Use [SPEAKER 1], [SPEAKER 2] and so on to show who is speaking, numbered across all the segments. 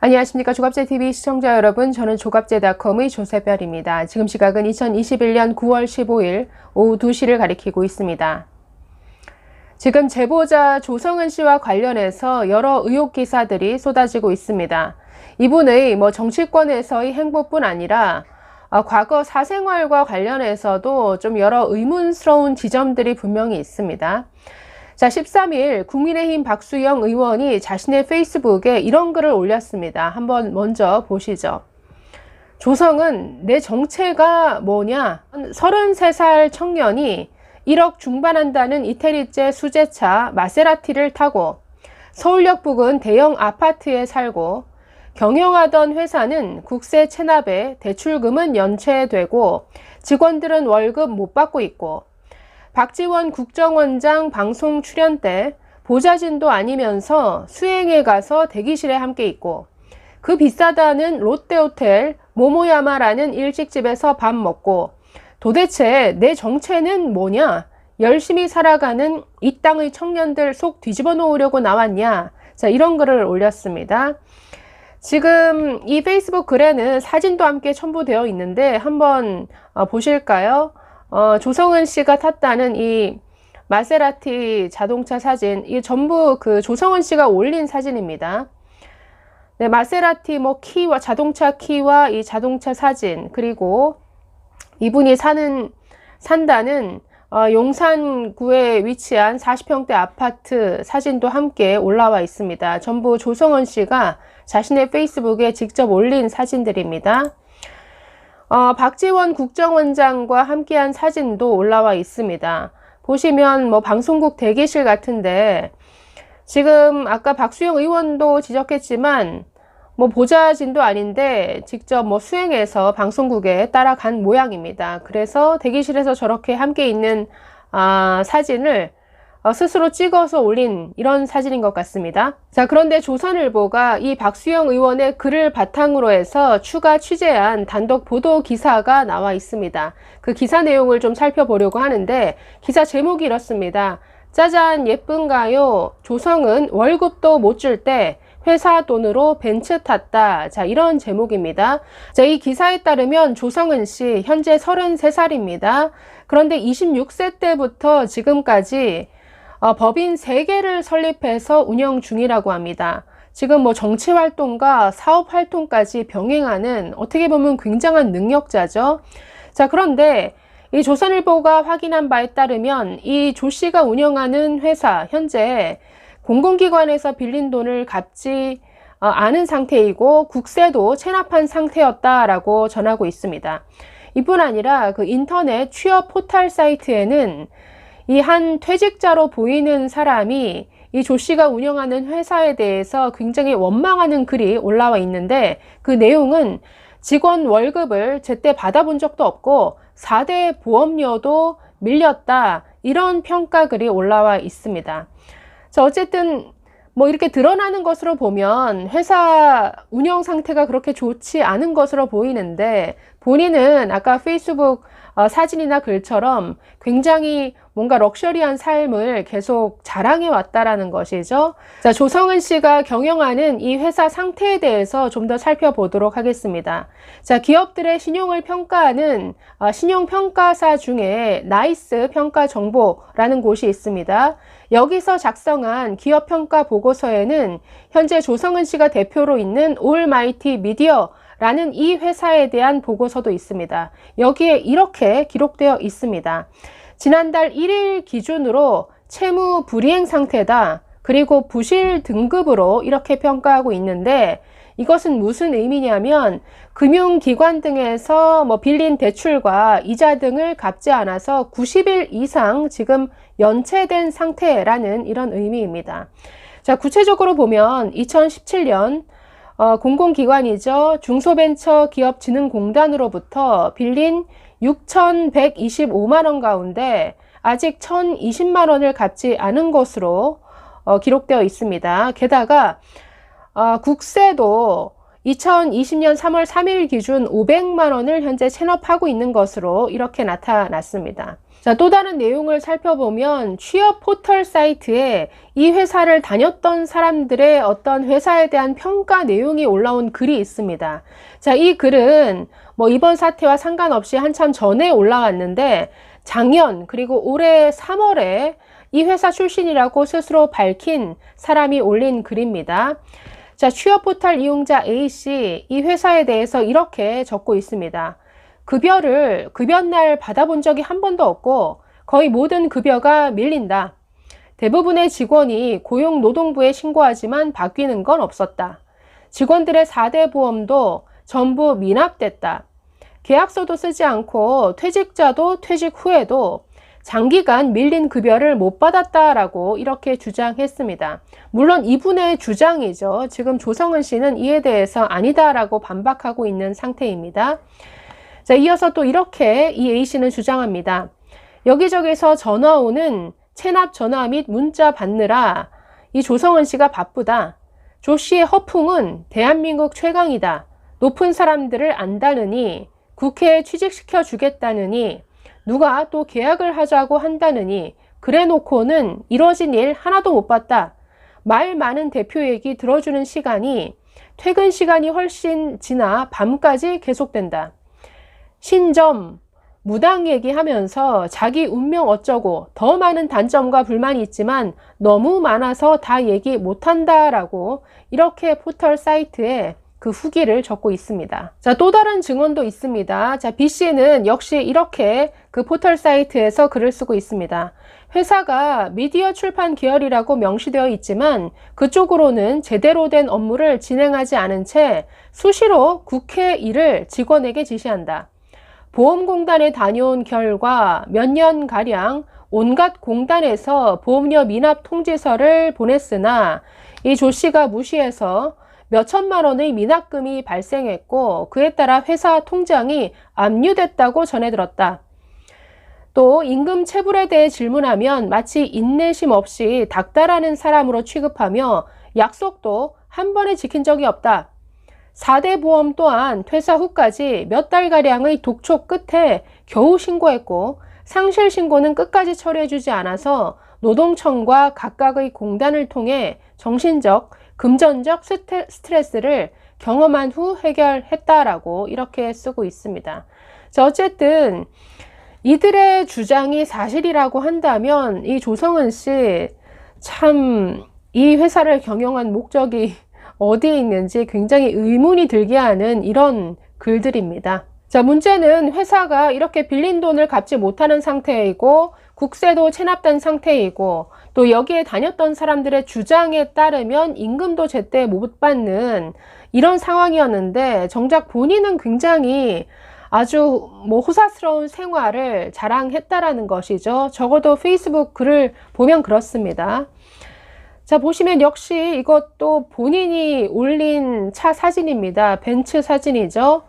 [SPEAKER 1] 안녕하십니까. 조갑제TV 시청자 여러분, 저는 조갑제닷컴의 조세별입니다. 지금 시각은 2021년 9월 15일 오후 2시를 가리키고 있습니다. 지금 제보자 조성은 씨와 관련해서 여러 의혹 기사들이 쏟아지고 있습니다. 이분의 정치권에서의 행보뿐 아니라 과거 사생활과 관련해서도 좀 여러 의문스러운 지점들이 분명히 있습니다. 자, 13일 국민의힘 박수영 의원이 자신의 페이스북에 이런 글을 올렸습니다. 한번 먼저 보시죠. 조성은 내 정체가 뭐냐? 33살 청년이 1억 중반한다는 이태리제 수제차 마세라티를 타고 서울역 부근 대형 아파트에 살고 경영하던 회사는 국세 체납에 대출금은 연체되고 직원들은 월급 못 받고 있고 박지원 국정원장 방송 출연 때 보좌진도 아니면서 수행에 가서 대기실에 함께 있고 그 비싸다는 롯데호텔 모모야마라는 일식집에서 밥 먹고 도대체 내 정체는 뭐냐? 열심히 살아가는 이 땅의 청년들 속 뒤집어 놓으려고 나왔냐? 자, 이런 글을 올렸습니다. 지금 이 페이스북 글에는 사진도 함께 첨부되어 있는데 한번 보실까요? 조성은 씨가 탔다는 이 마세라티 자동차 사진, 이 전부 그 조성은 씨가 올린 사진입니다. 네, 마세라티 키와 자동차 키와 이 자동차 사진, 그리고 이분이 산다는 용산구에 위치한 40평대 아파트 사진도 함께 올라와 있습니다. 전부 조성은 씨가 자신의 페이스북에 직접 올린 사진들입니다. 박지원 국정원장과 함께한 사진도 올라와 있습니다. 보시면 방송국 대기실 같은데 지금 아까 박수영 의원도 지적했지만 보좌진도 아닌데 직접 수행해서 방송국에 따라간 모양입니다. 그래서 대기실에서 저렇게 함께 있는 사진을 스스로 찍어서 올린 이런 사진인 것 같습니다. 자, 그런데 조선일보가 이 박수영 의원의 글을 바탕으로 해서 추가 취재한 단독 보도 기사가 나와 있습니다. 그 기사 내용을 좀 살펴보려고 하는데 기사 제목이 이렇습니다. 짜잔 예쁜가요? 조성은 월급도 못 줄 때 회사 돈으로 벤츠 탔다. 자, 이런 제목입니다. 자, 이 기사에 따르면 조성은 씨 현재 33살입니다. 그런데 26세 때부터 지금까지 법인 3개를 설립해서 운영 중이라고 합니다. 지금 정치활동과 사업활동까지 병행하는 어떻게 보면 굉장한 능력자죠. 자, 그런데 이 조선일보가 확인한 바에 따르면 이 조 씨가 운영하는 회사 현재 공공기관에서 빌린 돈을 갚지 않은 상태이고 국세도 체납한 상태였다라고 전하고 있습니다. 이뿐 아니라 그 인터넷 취업 포털 사이트에는 이 한 퇴직자로 보이는 사람이 이 조 씨가 운영하는 회사에 대해서 굉장히 원망하는 글이 올라와 있는데 그 내용은 직원 월급을 제때 받아본 적도 없고 4대 보험료도 밀렸다, 이런 평가 글이 올라와 있습니다. 자, 어쨌든 이렇게 드러나는 것으로 보면 회사 운영 상태가 그렇게 좋지 않은 것으로 보이는데 본인은 아까 페이스북 사진이나 글처럼 굉장히 뭔가 럭셔리한 삶을 계속 자랑해 왔다라는 것이죠. 자, 조성은 씨가 경영하는 이 회사 상태에 대해서 좀 더 살펴보도록 하겠습니다. 자, 기업들의 신용을 평가하는 신용평가사 중에 나이스 평가 정보라는 곳이 있습니다. 여기서 작성한 기업평가 보고서에는 현재 조성은 씨가 대표로 있는 올마이티 미디어 라는 이 회사에 대한 보고서도 있습니다. 여기에 이렇게 기록되어 있습니다. 지난달 1일 기준으로 채무 불이행 상태다. 그리고 부실 등급으로 이렇게 평가하고 있는데 이것은 무슨 의미냐면 금융기관 등에서 빌린 대출과 이자 등을 갚지 않아서 90일 이상 지금 연체된 상태라는 이런 의미입니다. 자, 구체적으로 보면 2017년 공공기관이죠. 중소벤처기업진흥공단으로부터 빌린 6,125만 원 가운데 아직 1,020만 원을 갚지 않은 것으로 기록되어 있습니다. 게다가 국세도 2020년 3월 3일 기준 500만 원을 현재 체납하고 있는 것으로 이렇게 나타났습니다. 자, 또 다른 내용을 살펴보면 취업 포털 사이트에 이 회사를 다녔던 사람들의 어떤 회사에 대한 평가 내용이 올라온 글이 있습니다. 자, 이 글은 뭐 이번 사태와 상관없이 한참 전에 올라왔는데 작년 그리고 올해 3월에 이 회사 출신이라고 스스로 밝힌 사람이 올린 글입니다. 자, 취업 포털 이용자 A씨, 이 회사에 대해서 이렇게 적고 있습니다. 급여날 받아본 적이 한 번도 없고 거의 모든 급여가 밀린다. 대부분의 직원이 고용노동부에 신고하지만 바뀌는 건 없었다. 직원들의 4대 보험도 전부 미납됐다. 계약서도 쓰지 않고 퇴직자도 퇴직 후에도 장기간 밀린 급여를 못 받았다라고 이렇게 주장했습니다. 물론 이분의 주장이죠. 지금 조성은 씨는 이에 대해서 아니다라고 반박하고 있는 상태입니다. 자, 이어서 또 이렇게 이 A씨는 주장합니다. 여기저기서 전화 오는 체납 전화 및 문자 받느라 이 조성은 씨가 바쁘다. 조 씨의 허풍은 대한민국 최강이다. 높은 사람들을 안다느니 국회에 취직시켜 주겠다느니 누가 또 계약을 하자고 한다느니 그래 놓고는 이뤄진 일 하나도 못 봤다. 말 많은 대표 얘기 들어주는 시간이 퇴근 시간이 훨씬 지나 밤까지 계속된다. 신점, 무당 얘기하면서 자기 운명 어쩌고 더 많은 단점과 불만이 있지만 너무 많아서 다 얘기 못한다라고 이렇게 포털 사이트에 그 후기를 적고 있습니다. 자, 또 다른 증언도 있습니다. 자, B씨는 역시 이렇게 그 포털 사이트에서 글을 쓰고 있습니다. 회사가 미디어 출판 계열이라고 명시되어 있지만 그쪽으로는 제대로 된 업무를 진행하지 않은 채 수시로 국회 일을 직원에게 지시한다. 보험공단에 다녀온 결과 몇 년가량 온갖 공단에서 보험료 미납 통지서를 보냈으나 이 조 씨가 무시해서 몇 천만 원의 미납금이 발생했고 그에 따라 회사 통장이 압류됐다고 전해 들었다. 또 임금 체불에 대해 질문하면 마치 인내심 없이 닥달하는 사람으로 취급하며 약속도 한 번에 지킨 적이 없다. 4대 보험 또한 퇴사 후까지 몇 달가량의 독촉 끝에 겨우 신고했고 상실 신고는 끝까지 처리해주지 않아서 노동청과 각각의 공단을 통해 정신적, 금전적 스트레스를 경험한 후 해결했다라고 이렇게 쓰고 있습니다. 자, 어쨌든 이들의 주장이 사실이라고 한다면 이 조성은 씨 참 이 회사를 경영한 목적이 어디에 있는지 굉장히 의문이 들게 하는 이런 글들입니다. 자, 문제는 회사가 이렇게 빌린 돈을 갚지 못하는 상태이고 국세도 체납된 상태이고 또 여기에 다녔던 사람들의 주장에 따르면 임금도 제때 못 받는 이런 상황이었는데 정작 본인은 굉장히 아주 호사스러운 생활을 자랑했다라는 것이죠. 적어도 페이스북 글을 보면 그렇습니다. 자, 보시면 역시 이것도 본인이 올린 차 사진입니다. 벤츠 사진이죠.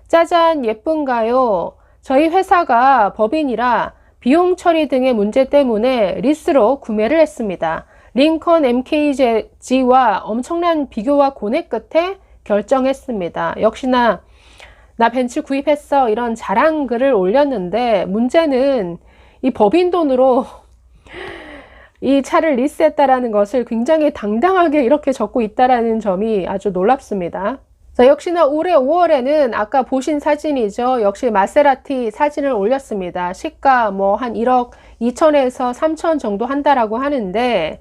[SPEAKER 1] 짜잔, 예쁜가요? 저희 회사가 법인이라 비용 처리 등의 문제 때문에 리스로 구매를 했습니다. 링컨 MKG와 엄청난 비교와 고뇌 끝에 결정했습니다. 역시나 나 벤츠 구입했어 이런 자랑 글을 올렸는데 문제는 이 법인 돈으로 이 차를 리스했다라는 것을 굉장히 당당하게 이렇게 적고 있다라는 점이 아주 놀랍습니다. 자, 역시나 올해 5월에는 아까 보신 사진이죠. 역시 마세라티 사진을 올렸습니다. 시가 한 1억 2천에서 3천 정도 한다라고 하는데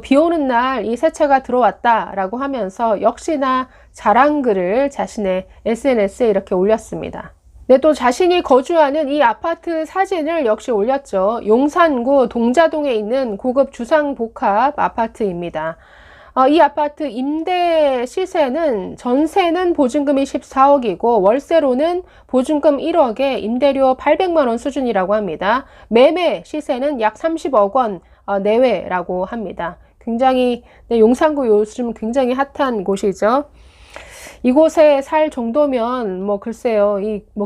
[SPEAKER 1] 비 오는 날 이 새 차가 들어왔다라고 하면서 역시나 자랑글을 자신의 SNS에 이렇게 올렸습니다. 네, 또 자신이 거주하는 이 아파트 사진을 역시 올렸죠. 용산구 동자동에 있는 고급 주상복합 아파트입니다. 이 아파트 임대 시세는 전세는 보증금이 14억이고 월세로는 보증금 1억에 임대료 800만 원 수준이라고 합니다. 매매 시세는 약 30억 원 내외라고 합니다. 굉장히 용산구 요즘 굉장히 핫한 곳이죠. 이곳에 살 정도면 글쎄요,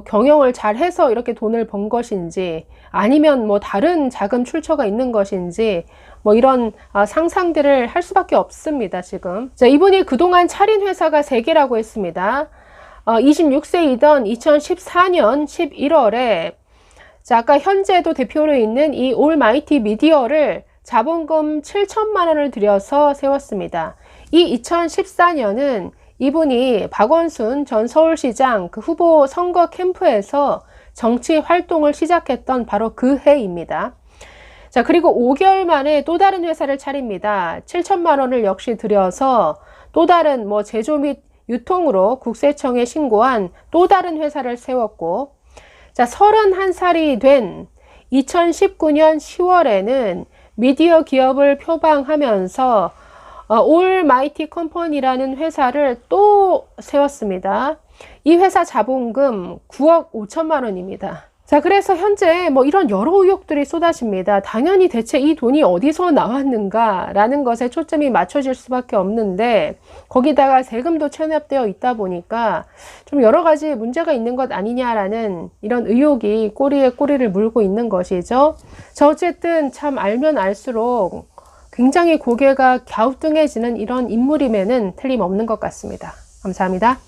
[SPEAKER 1] 경영을 잘 해서 이렇게 돈을 번 것인지 아니면 다른 자금 출처가 있는 것인지 이런 상상들을 할 수밖에 없습니다, 지금. 자, 이분이 그동안 차린 회사가 3개라고 했습니다. 26세이던 2014년 11월에 자, 아까 현재도 대표로 있는 이 올마이티 미디어를 자본금 7천만 원을 들여서 세웠습니다. 이 2014년은 이분이 박원순 전 서울시장 그 후보 선거 캠프에서 정치 활동을 시작했던 바로 그 해입니다. 자, 그리고 5개월 만에 또 다른 회사를 차립니다. 7천만 원을 역시 들여서 또 다른 제조 및 유통으로 국세청에 신고한 또 다른 회사를 세웠고, 자, 31살이 된 2019년 10월에는 미디어 기업을 표방하면서 올마이티 컴퍼니라는 회사를 또 세웠습니다. 이 회사 자본금 9억 5천만 원입니다. 자, 그래서 현재 이런 여러 의혹들이 쏟아집니다. 당연히 대체 이 돈이 어디서 나왔는가 라는 것에 초점이 맞춰질 수밖에 없는데, 거기다가 세금도 체납되어 있다 보니까 좀 여러 가지 문제가 있는 것 아니냐라는 이런 의혹이 꼬리에 꼬리를 물고 있는 것이죠. 자, 어쨌든 참 알면 알수록 굉장히 고개가 갸우뚱해지는 이런 인물임에는 틀림없는 것 같습니다. 감사합니다.